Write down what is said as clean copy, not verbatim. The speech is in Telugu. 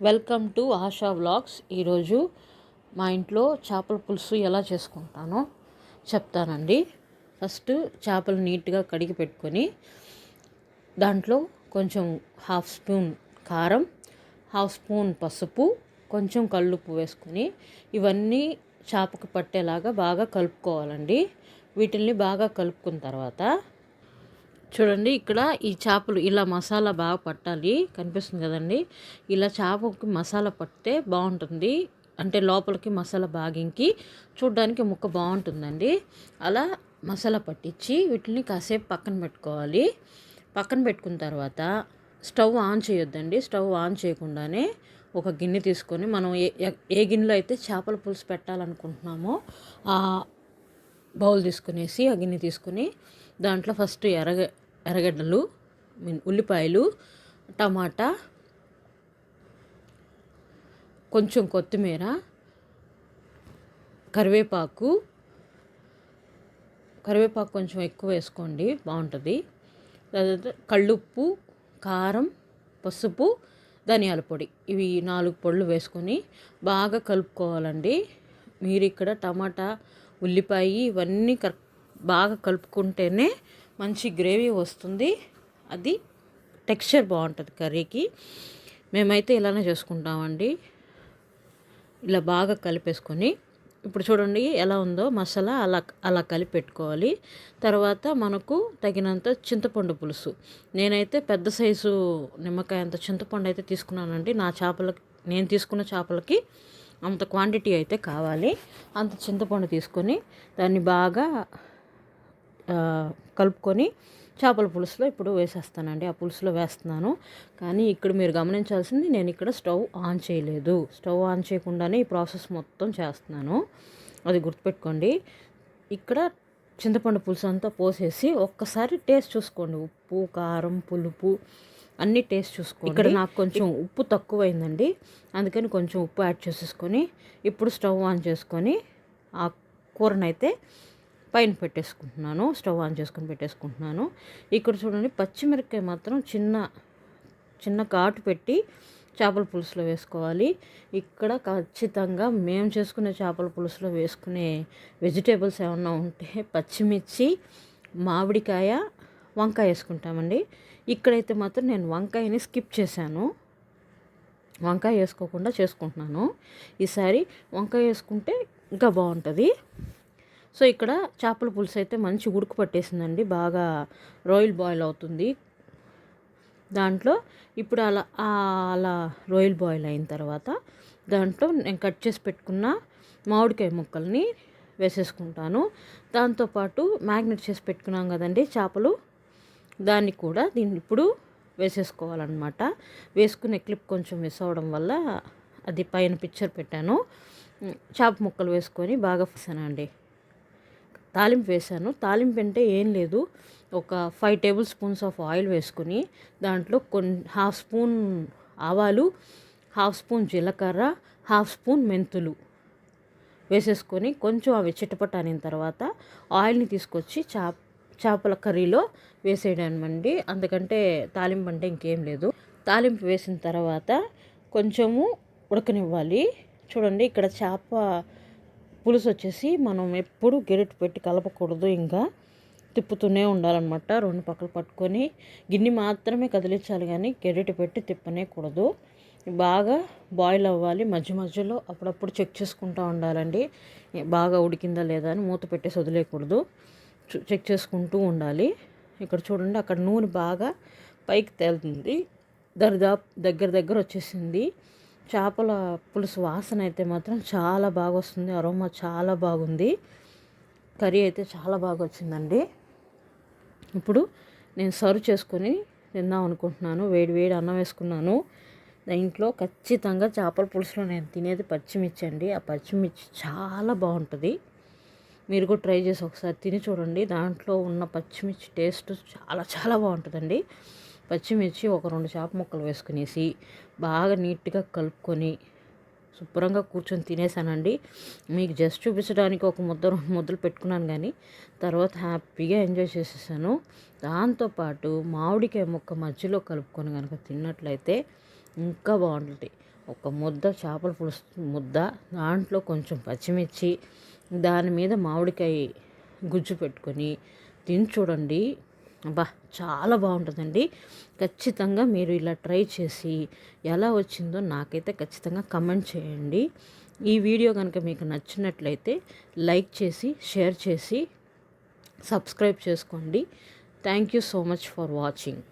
Welcome to ASHA vlogs. ఈరోజు మా ఇంట్లో చేపల పులుసు ఎలా చేసుకుంటానో చెప్తానండి. ఫస్ట్ చేపలు నీట్గా కడిగి పెట్టుకొని దాంట్లో కొంచెం హాఫ్ స్పూన్ కారం, హాఫ్ స్పూన్ పసుపు, కొంచెం కల్లుప్పు వేసుకొని ఇవన్నీ చేపకు పట్టేలాగా బాగా కలుపుకోవాలండి. వీటిల్ని బాగా కలుపుకున్న తర్వాత చూడండి, ఇక్కడ ఈ చేపలు ఇలా మసాలా బాగా పట్టాలి, కనిపిస్తుంది కదండి. ఇలా చేపకి మసాలా పట్టితే బాగుంటుంది, అంటే లోపలికి మసాలా బాగింకి చూడ్డానికి ముక్క బాగుంటుందండి. అలా మసాలా పట్టించి వీటిని కాసేపు పక్కన పెట్టుకోవాలి. పక్కన పెట్టుకున్న తర్వాత స్టవ్ ఆన్ చేయొద్దండి. స్టవ్ ఆన్ చేయకుండానే ఒక గిన్నె తీసుకొని మనం ఏ గిన్నెలో అయితే చేపల పులుసు పెట్టాలనుకుంటున్నామో ఆ బౌల్ తీసుకునేసి ఆ గిన్నె తీసుకుని దాంట్లో ఫస్ట్ ఎర్రగడ్డలు, ఉల్లిపాయలు, టమాటా, కొంచెం కొత్తిమీర, కరివేపాకు కొంచెం ఎక్కువ వేసుకోండి, బాగుంటుంది. తర్వాత కళ్ళుప్పు, కారం, పసుపు, ధనియాల పొడి, ఇవి 4 పొడులు వేసుకొని బాగా కలుపుకోవాలండి. మీరు ఇక్కడ టమాటా, ఉల్లిపాయ ఇవన్నీ బాగా కలుపుకుంటేనే మంచి గ్రేవీ వస్తుంది, అది టెక్స్చర్ బాగుంటుంది కర్రీకి. మేమైతే ఇలానే చేసుకుంటామండి. ఇలా బాగా కలిపేసుకొని ఇప్పుడు చూడండి ఎలా ఉందో మసాలా, అలా కలిపి పెట్టుకోవాలి. తర్వాత మనకు తగినంత చింతపండు పులుసు, నేనైతే పెద్ద సైజు నిమ్మకాయ అంత చింతపండు అయితే తీసుకున్నానండి. నేను తీసుకున్న చేపలకి అంత క్వాంటిటీ అయితే కావాలి. అంత చింతపండు తీసుకొని దాన్ని బాగా కలుపుకొని చేపల పులుసులో ఇప్పుడు వేసేస్తానండి. ఆ పులుసులో వేస్తున్నాను. కానీ ఇక్కడ మీరు గమనించాల్సింది, నేను ఇక్కడ స్టవ్ ఆన్ చేయలేదు. స్టవ్ ఆన్ చేయకుండానే ఈ ప్రాసెస్ మొత్తం చేస్తున్నాను, అది గుర్తుపెట్టుకోండి. ఇక్కడ చింతపండు పులుసు అంతా పోసేసి ఒక్కసారి టేస్ట్ చూసుకోండి. ఉప్పు, కారం, పులుపు అన్నీ టేస్ట్ చూసుకోండి. ఇక్కడ నాకు కొంచెం ఉప్పు తక్కువైందండి, అందుకని కొంచెం ఉప్పు యాడ్ చేసేసుకొని ఇప్పుడు స్టవ్ ఆన్ చేసుకొని ఆ కూరనైతే పైన పెట్టేసుకుంటున్నాను. స్టవ్ ఆన్ చేసుకొని పెట్టేసుకుంటున్నాను. ఇక్కడ చూడండి, పచ్చిమిరపకాయ మాత్రం చిన్న ఘాటు పెట్టి చేపల పులుసులో వేసుకోవాలి. ఇక్కడ ఖచ్చితంగా మేము చేసుకునే చేపల పులుసులో వేసుకునే వెజిటేబుల్స్ ఏమన్నా ఉంటే పచ్చిమిర్చి, మామిడికాయ, వంకాయ వేసుకుంటామండి. ఇక్కడైతే మాత్రం నేను వంకాయని స్కిప్ చేశాను, వంకాయ వేసుకోకుండా చేసుకుంటున్నాను. ఈసారి వంకాయ వేసుకుంటే ఇంకా బాగుంటుంది. సో ఇక్కడ చేపల పులుసు అయితే మంచి ఉడుకు పట్టేసిందండి, బాగా రాయల్ బాయిల్ అవుతుంది. దాంట్లో ఇప్పుడు అలా రాయల్ బాయిల్ అయిన తర్వాత దాంట్లో నేను కట్ చేసి పెట్టుకున్న మామిడికాయ ముక్కల్ని వేసేసుకుంటాను. దాంతోపాటు మ్యాగ్నెట్ చేసి పెట్టుకున్నాం కదండి చేపలు, దాన్ని కూడా దీన్ని ఇప్పుడు వేసేసుకోవాలన్నమాట. వేసుకునే క్లిప్ కొంచెం మిస్ అవ్వడం వల్ల అది పైన పిక్చర్ పెట్టాను. చేప ముక్కలు వేసుకొని బాగా వేసానండి. తాలింపు వేసాను. తాలింపు అంటే ఏం లేదు, ఒక 5 టేబుల్ స్పూన్స్ ఆఫ్ ఆయిల్ వేసుకుని దాంట్లో హాఫ్ స్పూన్ ఆవాలు, హాఫ్ స్పూన్ జీలకర్ర, హాఫ్ స్పూన్ మెంతులు వేసేసుకొని కొంచెం అవి చిటపటానిన తర్వాత ఆయిల్ని తీసుకొచ్చి చేపల కర్రీలో వేసేయడమండి. అందుకంటే తాలింపు అంటే ఇంకేం లేదు. తాలింపు వేసిన తర్వాత కొంచెము ఉడకనివ్వాలి. చూడండి, ఇక్కడ చేప పులుసు వచ్చేసి మనం ఎప్పుడు గెరిట పెట్టి కలపకూడదు, ఇంకా తిప్పుతూనే ఉండాలన్నమాట. 2 పక్కలు పట్టుకొని గిన్నె మాత్రమే కదిలించాలి, కానీ గెరిట పెట్టి తిప్పనేకూడదు. బాగా బాయిల్ అవ్వాలి. మధ్య మధ్యలో అప్పుడప్పుడు చెక్ చేసుకుంటూ ఉండాలండి, బాగా ఉడికిందా లేదా అని మూత పెట్టేసి వదిలేయకూడదు, చెక్ చేసుకుంటూ ఉండాలి. ఇక్కడ చూడండి, అక్కడ నూనె బాగా పైకి తేలుతుంది, దగ్గర వచ్చేసింది. చేపల పులుసు వాసన అయితే మాత్రం చాలా బాగా వస్తుంది, అరోమా చాలా బాగుంది, కర్రీ అయితే చాలా బాగా వచ్చిందండి. ఇప్పుడు నేను సర్వ్ చేసుకొని తిందాం అనుకుంటున్నాను. వేడి అన్నం వేసుకున్నాను. ఇంట్లో ఖచ్చితంగా చేపల పులుసులో నేను తినేది పచ్చిమిర్చి అండి. ఆ పచ్చిమిర్చి చాలా బాగుంటుంది, మీరు కూడా ట్రై చేసి ఒకసారి తిని చూడండి. దాంట్లో ఉన్న పచ్చిమిర్చి టేస్ట్ చాలా బాగుంటుందండి. పచ్చిమిర్చి ఒక 2 చేప ముక్కలు వేసుకునేసి బాగా నీట్గా కలుపుకొని శుభ్రంగా కూర్చొని తినేసానండి. మీకు జస్ట్ చూపించడానికి ఒక 2 ముద్దలు పెట్టుకున్నాను, కానీ తర్వాత హ్యాపీగా ఎంజాయ్ చేసేసాను. దాంతోపాటు మామిడికాయ ముక్క మధ్యలో కలుపుకొని కనుక తిన్నట్లయితే ఇంకా బాగుంటుంది. ఒక ముద్ద చేపల పులుసు ముద్ద, దాంట్లో కొంచెం పచ్చిమిర్చి, దాని మీద మామిడికాయ గుజ్జు పెట్టుకొని తిని చూడండి. అబ్బా చాలా బాగుంటుందండి. ఖచ్చితంగా మీరు ఇలా ట్రై చేసి ఎలా వచ్చిందో నాకైతే ఖచ్చితంగా కమెంట్ చేయండి. ఈ వీడియో కనుక మీకు నచ్చినట్లయితే లైక్ చేసి, షేర్ చేసి, సబ్స్క్రైబ్ చేసుకోండి. Thank you so much for watching.